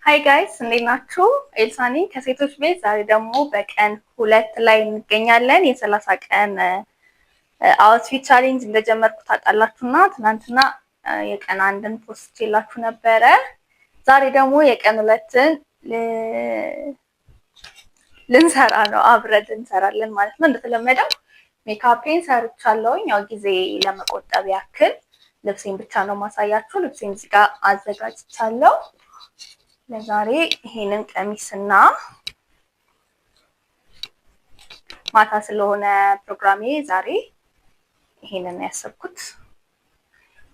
ሃይ ጋይስ እንዴት ናችሁ? ኤልሳኒ ከሴቶች ቤት። ዛሬ ደግሞ በቀን 2 ላይ እንገኛለን። የ30 ቀን አውትፊት ቻሌንጅ እንደጀመርኩ ታውቃላችሁና ትናንትና የቀን 1ን ፖስት ይላችሁ ነበረ። ዛሬ ደግሞ የቀን 2ን ልንሰራ ነው፣ አብረን እንሰራለን ማለት ነው። እንደተለመደው ሜካፔን ሰርቻለሁኝ። ያው ጊዜ ለመቆጠብ ያክል ልብሴን ብቻ ነው ማሳያችሁ። ልብሴን እዚህ ጋር አዘጋጅቻለሁ። ለዛሬ ይሄንን ቀሚስና ማታ ስለሆነ ፕሮግራሜ ዛሬ ይሄንን ያሰብኩት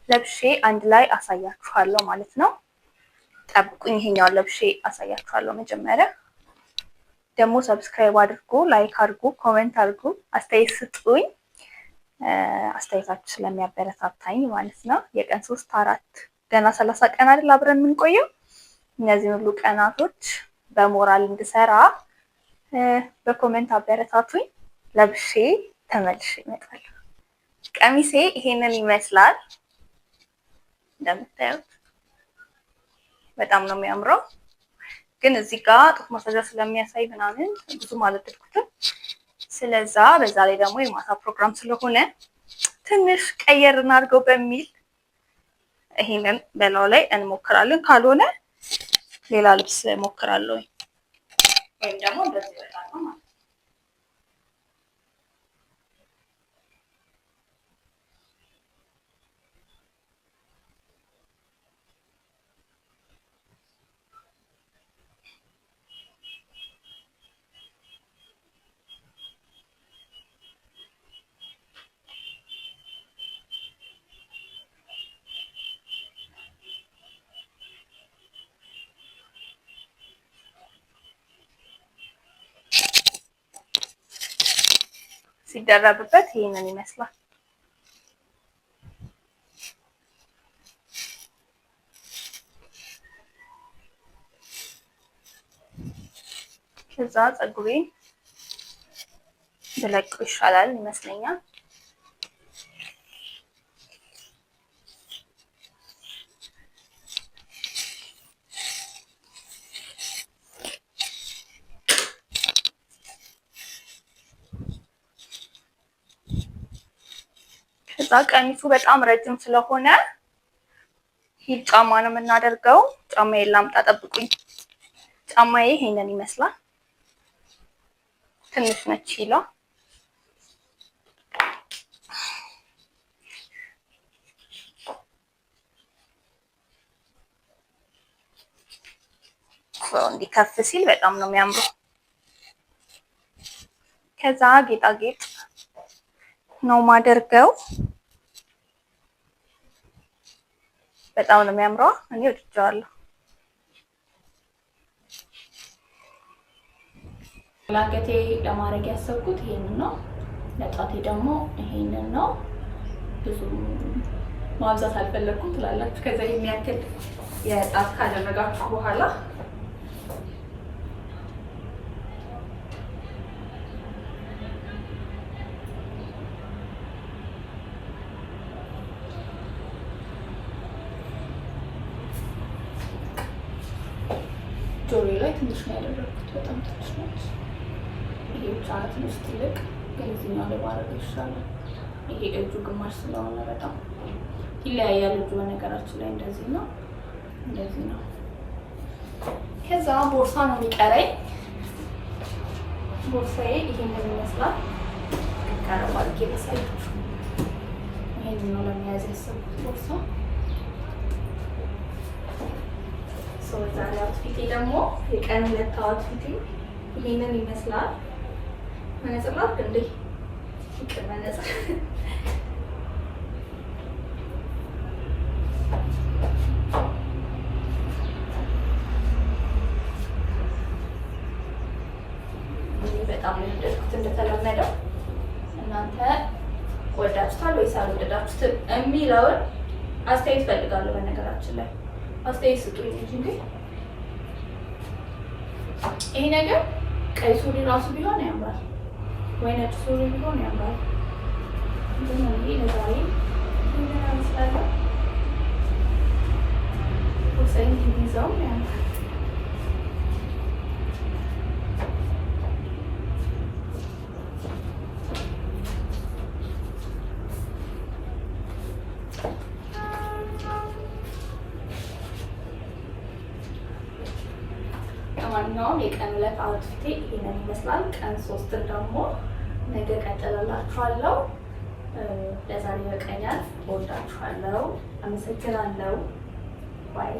ለብሼ አንድ ላይ አሳያችኋለሁ ማለት ነው። ጠብቁኝ፣ ይሄኛው ለብሼ አሳያችኋለሁ። መጀመሪያ ደግሞ ሰብስክራይብ አድርጉ፣ ላይክ አድርጉ፣ ኮሜንት አድርጉ፣ አስተያየት ስጡኝ። አስተያየታችሁ ስለሚያበረታታኝ ማለት ነው። የቀን 3 4 ገና 30 ቀን አይደል አብረን የምንቆየው። እነዚህ ሁሉ ቀናቶች በሞራል እንድሰራ በኮሜንት አበረታቱኝ። ለብሼ ተመልሼ እመጣለሁ። ቀሚሴ ይሄንን ይመስላል። እንደምታዩት በጣም ነው የሚያምረው። ግን እዚህ ጋር ጡት ማሳጃ ስለሚያሳይ ምናምን ብዙም አልወደድኩትም። ስለዛ በዛ ላይ ደግሞ የማታ ፕሮግራም ስለሆነ ትንሽ ቀየር እናድርገው በሚል ይሄንን በላው ላይ እንሞክራለን። ካልሆነ ሌላ ልብስ ሞክራለሁ ወይም ደግሞ እንደዚህ ይወጣል ማለት ነው። ሲደረብበት ይሄንን ይመስላል። ከዛ ፀጉሬን ብለቀው ይሻላል ይመስለኛል። ከዛ ቀሚሱ በጣም ረጅም ስለሆነ ሂል ጫማ ነው የምናደርገው። ጫማዬን ላምጣ፣ ጠብቁኝ። ጫማዬ ይሄንን ይመስላል። ትንሽ ነች ሂሏ። እንዲህ ከፍ ሲል በጣም ነው የሚያምረው። ከዛ ጌጣጌጥ ነው ማደርገው። በጣም ነው የሚያምረው። እኔ ወድጄዋለሁ። ላንገቴ ለማድረግ ያሰብኩት ይሄንን ነው። ለጣቴ ደግሞ ይሄንን ነው። ብዙ ማብዛት አልፈለኩም ትላላችሁ። ከዛ የሚያክል የጣት ካደረጋችሁ በኋላ ጆሮዬ ላይ ትንሽ ነው ያደረኩት። በጣም ትንሽ ነች። ይሄ ብቻ ትንሽ ትልቅ፣ ግን እዚህኛው ላይ ባደርግ ይሻላል። ይሄ እጁ ግማሽ ስለሆነ በጣም ይለያያል። እጁ በነገራችን ላይ እንደዚህ ነው፣ እንደዚህ ነው። ከዛ ቦርሳ ነው የሚቀረኝ። ቦርሳዬ ይሄንን ይመስላል። ቀረብ አድርጌ ላሳያችሁ። ይሄንን ነው ለመያዝ ያሰብኩት ቦርሳ። ዛሬ አውትፊቴ ደግሞ የቀን 2 አውትፊቴ ይሄንን ይመስላል። መነጽር ላድርግ እንዴ? ይቅር መነጽር። በጣም የወደድኩት እንደተለመደው። እናንተ ወዳችሁታል ወይስ አልወደዳችሁትም የሚለውን አስተያየት ፈልጋለሁ። በነገራችን ላይ አስተያየት ስጡኝ እንጂ ይሄ ነገር ቀይ ሱሪ ራሱ ቢሆን ያምራል፣ ወይ ነጭ ሱሪ ቢሆን ያምራል። ግን እኔ ለዛሬ ይሄንን አመስላለሁ። ወሰን ይዘው ያምራል። ለማንኛውም የቀን 2 አውትፊቴ ይሄንን ይመስላል። ቀን 3 ደግሞ ነገ ቀጥላላችኋለሁ። ለዛሬ በቀኛል። እወዳችኋለሁ። አመሰግናለሁ። ባይ